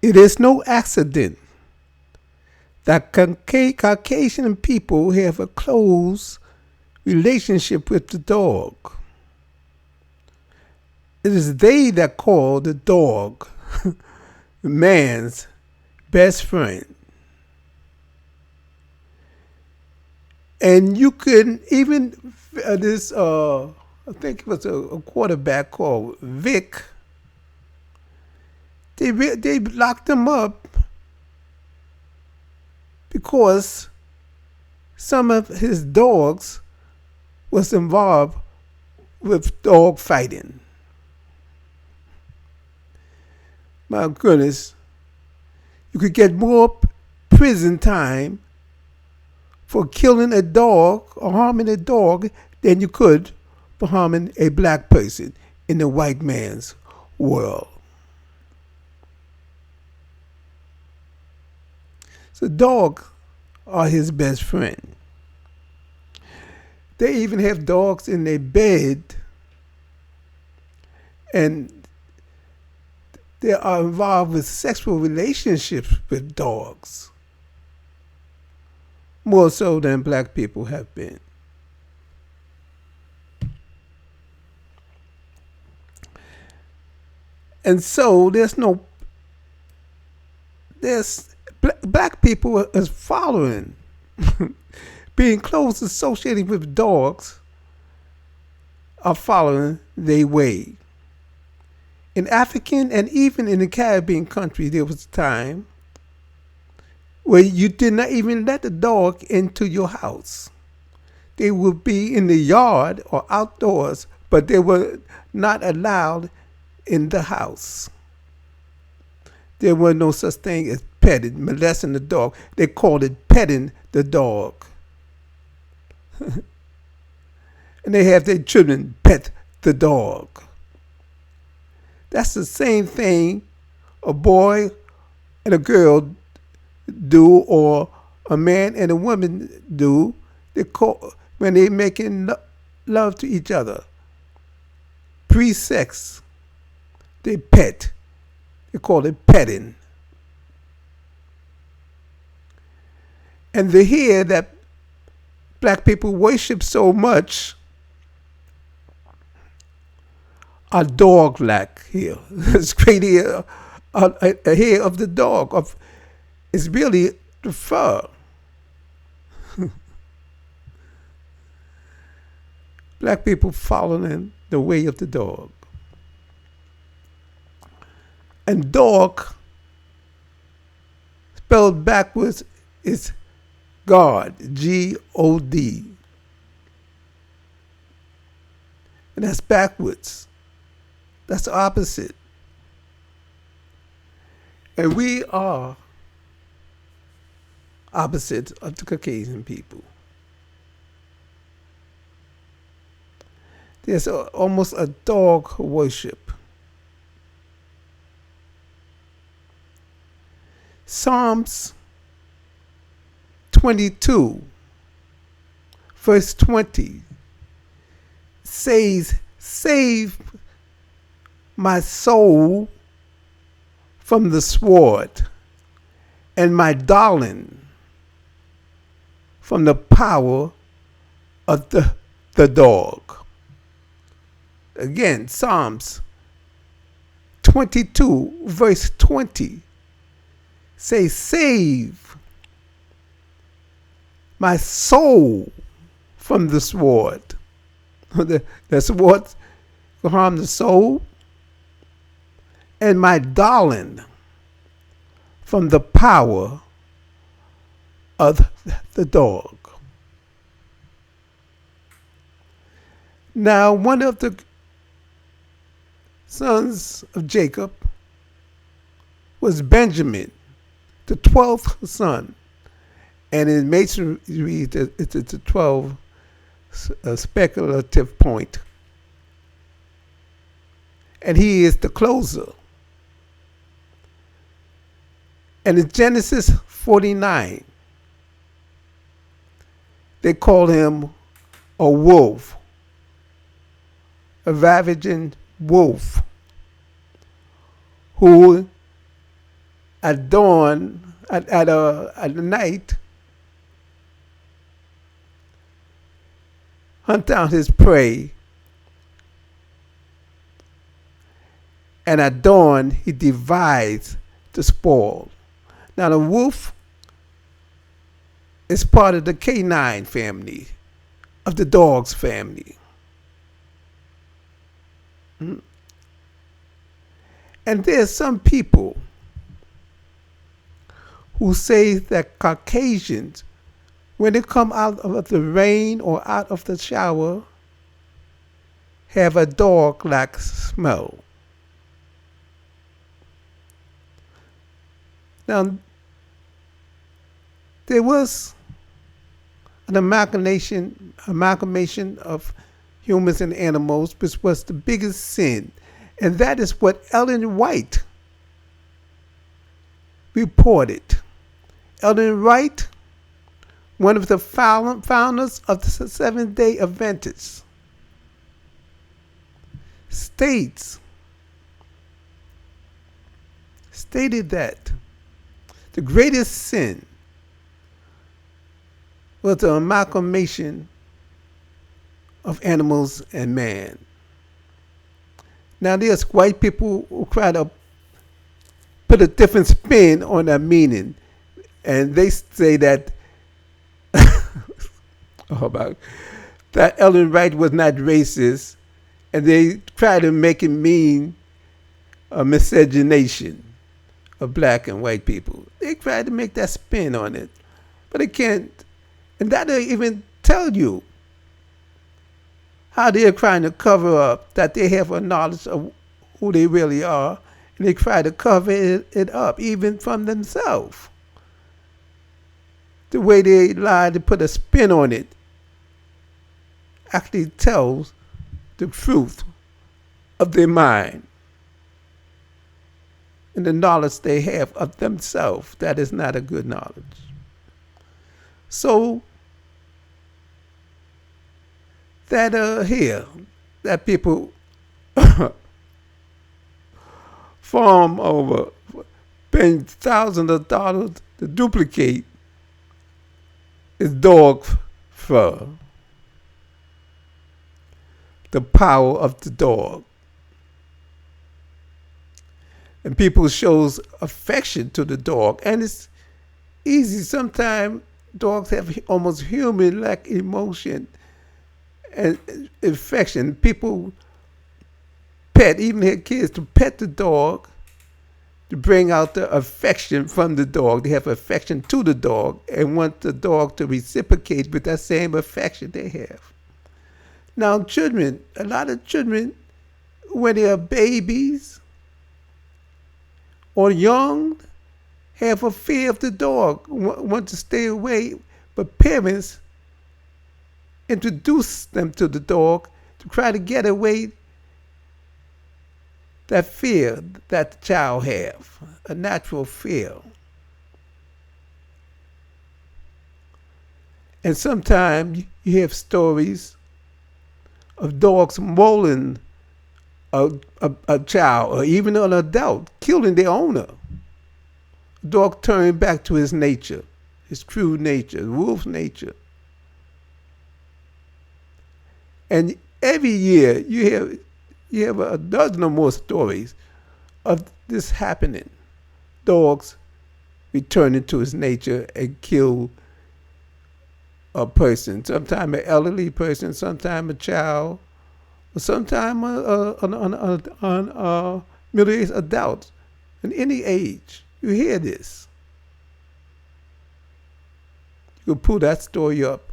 It is no accident that Caucasian people have a close relationship with the dog. It is they that call the dog man's best friend. And you can even this I think it was a quarterback called Vic. They locked him up because some of his dogs was involved with dog fighting. My goodness, you could get more prison time for killing a dog or harming a dog than you could for harming a black person in the white man's world. So dogs are his best friend. They even have dogs in their bed, and they are involved with sexual relationships with dogs, more so than black people have been. And so black people is following, being close associated with dogs, are following their way. In African and even in the Caribbean countries, there was a time where you did not even let the dog into your house. They would be in the yard or outdoors, but they were not allowed in the house. There was no such thing as petting, molesting the dog. They called it petting the dog. And they have their children pet the dog. That's the same thing a boy and a girl do, or a man and a woman do. They call when they making love to each other. Pre-sex, they pet. They call it petting. And the here that black people worship so much are dog-like here. It's great here, a hair of the dog. It's really the fur. Black people following the way of the dog. And dog, spelled backwards, is God, G-O-D. And that's backwards. That's the opposite. And we are opposite of the Caucasian people. There's almost a dog worship. Psalms 22, verse 20 says, "Save my soul from the sword, and my darling from the power of the dog." Again, Psalms 22, verse 20 says, "Save my soul from the sword." The sword will harm the soul. "And my darling from the power of the dog." Now, one of the sons of Jacob was Benjamin, the 12th son. And in Masonry, it's a 12 speculative point. And he is the closer. And in Genesis 49, they call him a wolf, a ravaging wolf, who at dawn, at night, hunt down his prey, and at dawn he divides the spoil. Now the wolf is part of the canine family, of the dog's family. And there's some people who say that Caucasians, when they come out of the rain or out of the shower, have a dog-like smell. Now, there was an amalgamation of humans and animals, which was the biggest sin. And that is what Ellen White reported. Ellen White, one of the founders of the Seventh-day Adventists, stated that the greatest sin was the amalgamation of animals and man. Now there's white people who try to put a different spin on that meaning, and they say that that Ellen White was not racist, and they try to make it mean a miscegenation of black and white people. They try to make that spin on it, but they can't. And that'll even tell you how they're trying to cover up that they have a knowledge of who they really are, and they try to cover it up, even from themselves. The way they lie to put a spin on it actually tells the truth of their mind and the knowledge they have of themselves. That is not a good knowledge. So that that people farm over, paying thousands of dollars to duplicate is dog fur. The power of the dog. And people shows affection to the dog. And it's easy. Sometimes dogs have almost human-like emotion and affection. People even their kids to pet the dog, to bring out the affection from the dog. They have affection to the dog and want the dog to reciprocate with that same affection they have. Now children, a lot of children, when they are babies or young, have a fear of the dog, want to stay away, but parents introduce them to the dog to try to get away that fear that the child have, a natural fear. And sometimes you have stories of dogs mauling a child or even an adult, killing their owner. The dog turning back to his nature, his true nature, wolf nature. And every year you have a dozen or more stories of this happening. Dogs returning to his nature and kill a person, sometimes an elderly person, sometimes a child, or sometimes a middle-aged adult, in any age. You hear this. You can pull that story up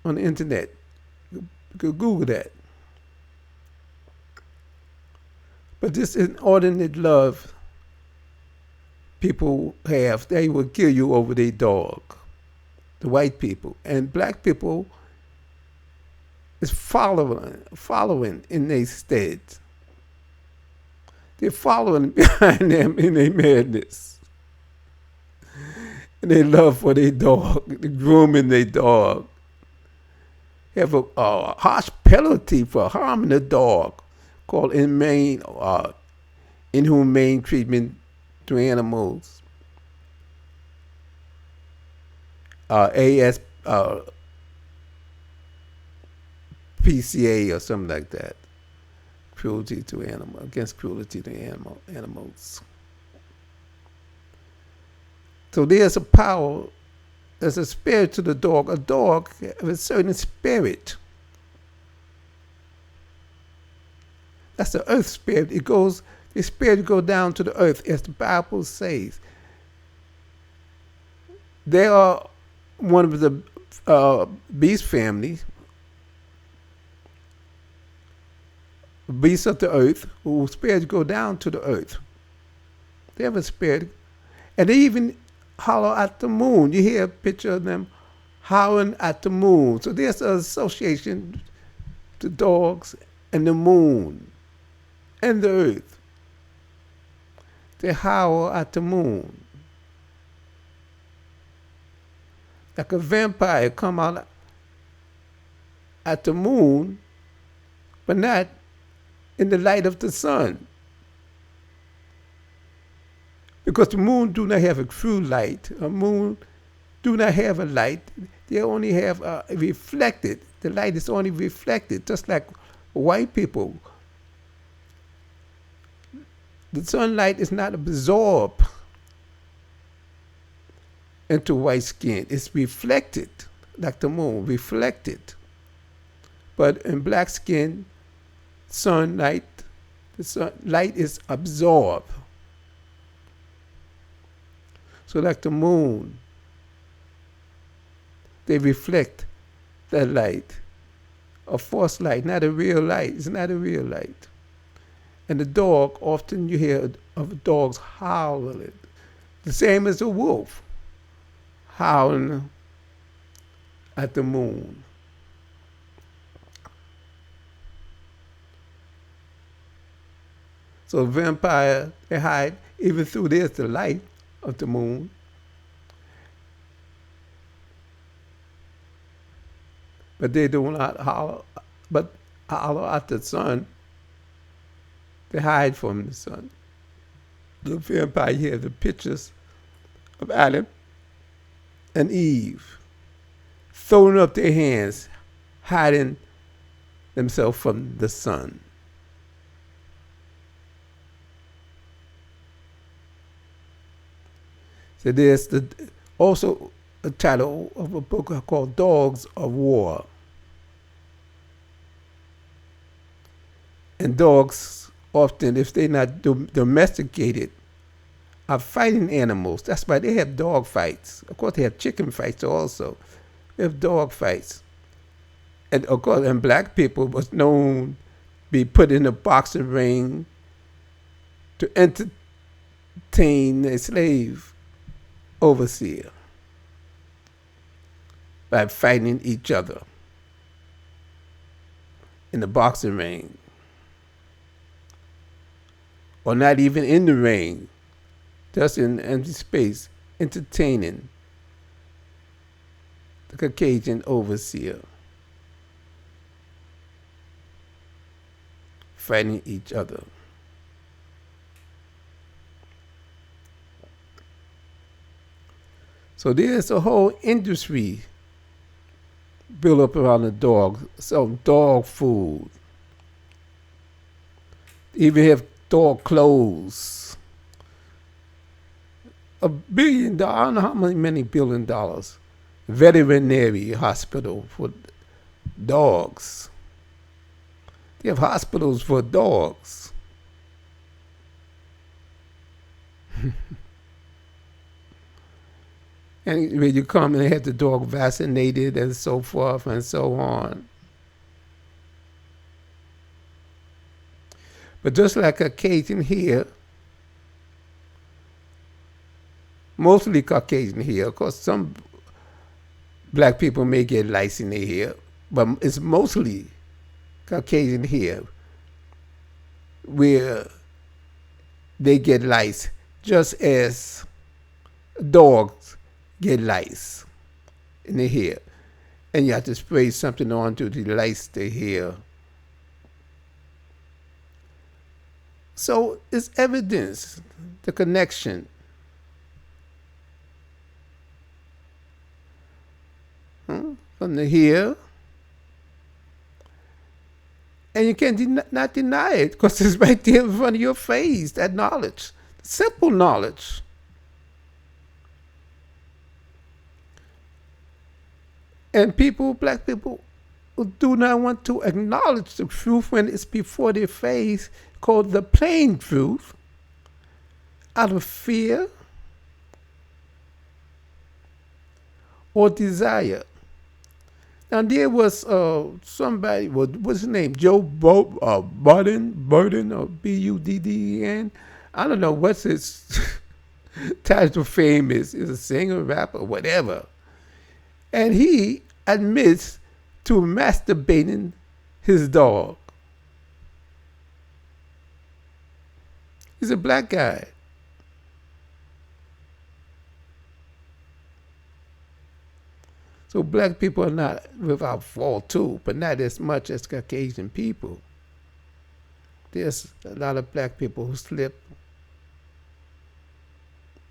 on the internet. You could Google that. But this inordinate love people have, they will kill you over their dog. The white people. And black people is following in their stead. They're following behind them in their madness. And their love for their dog, the grooming their dog. Have a harsh penalty for harming a dog called inhumane inhumane treatment to animals, AS, PCA or something like that. Cruelty to animal, against cruelty to animals. So there's a power, there's a spirit to the dog. A dog has a certain spirit. That's the earth spirit. The spirit goes down to the earth, as the Bible says. They are one of the beast family, beasts of the earth, whose spirits go down to the earth. They have a spirit. And they even holler at the moon. You hear a picture of them howling at the moon. So there's an association to dogs and the moon and the earth. They howl at the moon. Like a vampire come out at the moon, but not in the light of the sun. Because the moon do not have a true light. A moon do not have a light. They only have reflected. The light is only reflected, just like white people. The sunlight is not absorbed into white skin. It's reflected, like the moon, reflected. But in black skin, the sunlight is absorbed. So like the moon, they reflect that light, a false light, not a real light. It's not a real light. And the dog, often you hear of dogs howling, the same as a wolf, howling at the moon. So vampire, they hide, even through there's the light of the moon. But they do not holler at the sun. They hide from the sun. The vampire here, the pictures of Adam and Eve, throwing up their hands, hiding themselves from the sun. So there's also a title of a book called Dogs of War. And dogs, often, if they're not domesticated, are fighting animals. That's why they have dog fights. Of course, they have chicken fights also. They have dog fights. And of course, and black people was known to be put in a boxing ring to entertain a slave overseer by fighting each other in the boxing ring, or not even in the ring, just in empty space, entertaining the Caucasian overseer, fighting each other. So there's a whole industry built up around the dog. So dog food. Even have dog clothes. $1 billion, I don't know how many $1 billion. Veterinary hospital for dogs. They have hospitals for dogs. And when you come and have the dog vaccinated and so forth and so on. But just like Caucasian here, mostly Caucasian here, of course some black people may get lice in their hair, but it's mostly Caucasian here where they get lice just as dogs get lice in the hair, and you have to spray something on to lice the hair. So it's evidence, the connection. From the here. And you can't not deny it because it's right there in front of your face, that knowledge. Simple knowledge. And people, black people, who do not want to acknowledge the truth when it's before their face, called the plain truth, out of fear or desire. Now there was somebody, what's his name? Joe Budden, or Budden. I don't know what's his title of fame is. He's a singer, rapper, whatever. And he admits to masturbating his dog. He's a black guy. So black people are not without fault too, but not as much as Caucasian people. There's a lot of black people who slip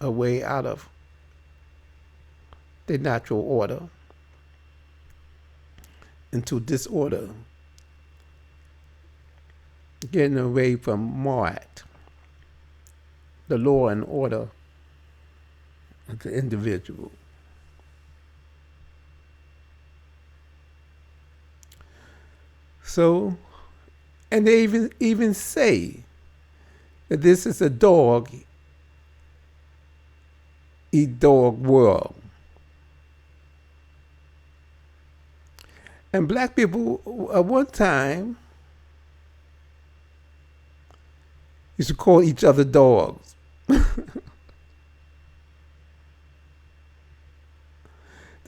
away out of the natural order into disorder, getting away from Moat, the law and order of the individual. So, and they even say that this is a dog eat dog world. And black people at one time used to call each other dogs.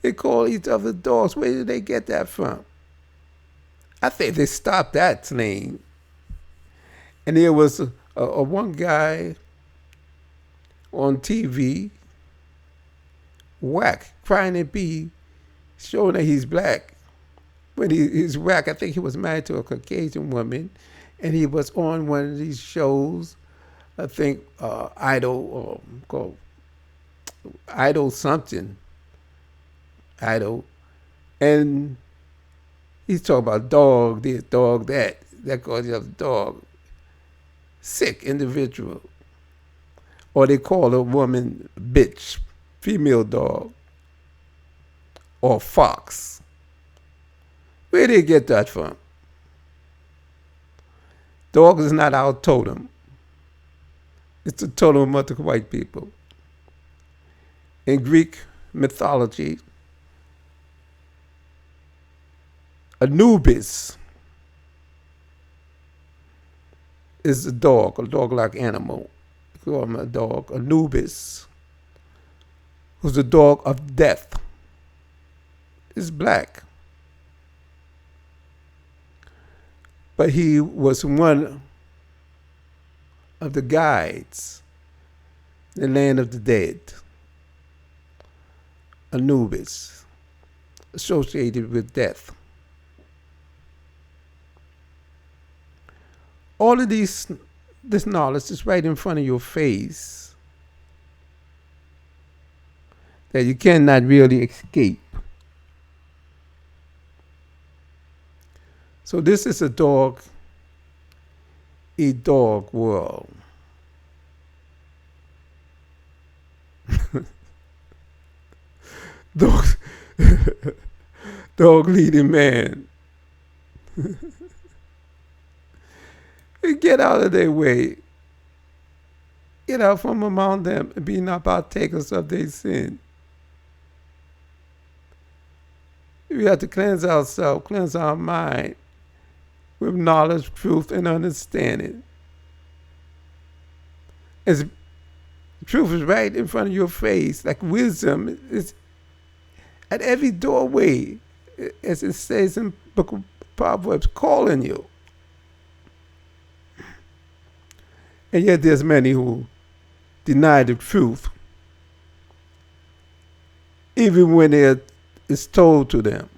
They call each other dogs. Where did they get that from? I think they stopped that slang. And there was a one guy on TV, whack, trying to be showing that he's black. When he's whack, I think he was married to a Caucasian woman, and he was on one of these shows, I think Idol, called Idol something, Idol, and he's talking about dog this, dog that calls the other dog. Sick individual. Or they call a woman bitch, female dog, or fox. Where did they get that from? Dog is not our totem. It's the totem of the white people. In Greek mythology, Anubis is a dog-like animal. You call him a dog, Anubis, who's the dog of death. Is black. But he was one of the guides, the land of the dead, Anubis, associated with death. All of this knowledge is right in front of your face that you cannot really escape. So this is a dog eat dog world. dog, dog leading man. Get out of their way. Get out from among them and be not partakers of their sin. We have to cleanse ourselves, cleanse our mind with knowledge, truth, and understanding. As truth is right in front of your face, like wisdom is at every doorway, as it says in the book of Proverbs, calling you. And yet there's many who deny the truth, even when it's told to them.